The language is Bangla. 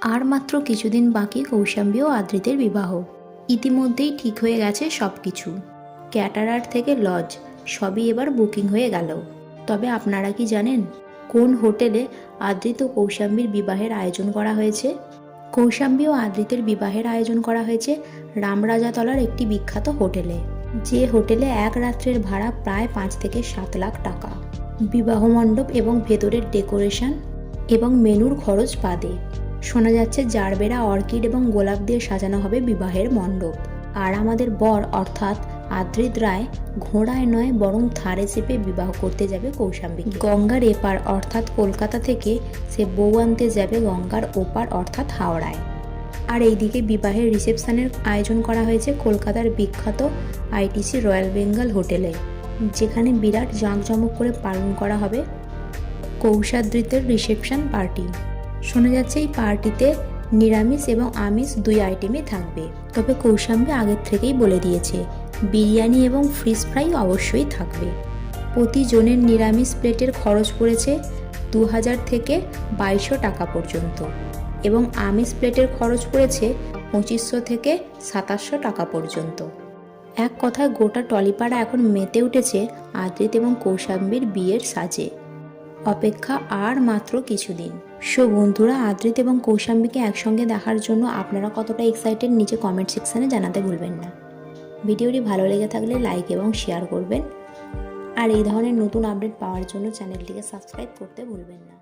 আর মাত্র কিছুদিন বাকি কৌশাম্বী ও আদ্রিতের বিবাহ। ইতিমধ্যেই ঠিক হয়ে গেছে সব কিছু। ক্যাটারার থেকে লজ সবই এবার বুকিং হয়ে গেল। তবে আপনারা কি জানেন কোন হোটেলে আদ্রিত ও কৌশাম্বীর বিবাহের আয়োজন করা হয়েছে? কৌশাম্বী ও আদ্রিতের বিবাহের আয়োজন করা হয়েছে রামরাজাতলার একটি বিখ্যাত হোটেলে, যে হোটেলে এক রাত্রের ভাড়া প্রায় 5 থেকে 7 লাখ টাকা। বিবাহ মণ্ডপ এবং ভেতরের ডেকোরেশন এবং মেনুর খরচ বাদে শোনা যাচ্ছে জারবেরা, অর্কিড এবং গোলাপ দিয়ে সাজানো হবে বিবাহের মণ্ডপ। আর আমাদের বর অর্থাৎ আদ্রিত রায় ঘোড়ায় নয় বরং থারে চেপে বিবাহ করতে যাবে কৌশাম্বী। গঙ্গার এপার অর্থাৎ কলকাতা থেকে সে বউ আনতে যাবে গঙ্গার ওপার অর্থাৎ হাওড়ায়। আর এইদিকে বিবাহের রিসেপশনের আয়োজন করা হয়েছে কলকাতার বিখ্যাত আইটিসি রয়্যাল বেঙ্গল হোটেলে, যেখানে বিরাট জাঁকজমক করে পালন করা হবে কৌশাদ্রিতের রিসেপশন পার্টি। শোনা যাচ্ছে এই পার্টিতে নিরামিষ এবং আমিষ 2 আইটেমই থাকবে। তবে কৌশাম্বী আগের থেকেই বলে দিয়েছে বিরিয়ানি এবং ফিশ ফ্রাই অবশ্যই থাকবে। প্রতিজনের নিরামিষ প্লেটের খরচ পড়েছে 2000 থেকে 2200 টাকা পর্যন্ত এবং আমিষ প্লেটের খরচ পড়েছে 2500 থেকে 2700 টাকা পর্যন্ত। এক কথায় গোটা টলিপাড়া এখন মেতে উঠেছে আদ্রিত এবং কৌশাম্বীর বিয়ের সাজে। অপেক্ষা আর মাত্র কিছুদিন। সো বন্ধুরা, আদ্রিত এবং কৌশাম্বীকে একসঙ্গে দেখার জন্য আপনারা কতটা এক্সাইটেড নিচে কমেন্ট সেকশানে জানাতে ভুলবেন না। ভিডিওটি ভালো লেগে থাকলে লাইক এবং শেয়ার করবেন। আর এই ধরনের নতুন আপডেট পাওয়ার জন্য চ্যানেলটিকে সাবস্ক্রাইব করতে ভুলবেন না।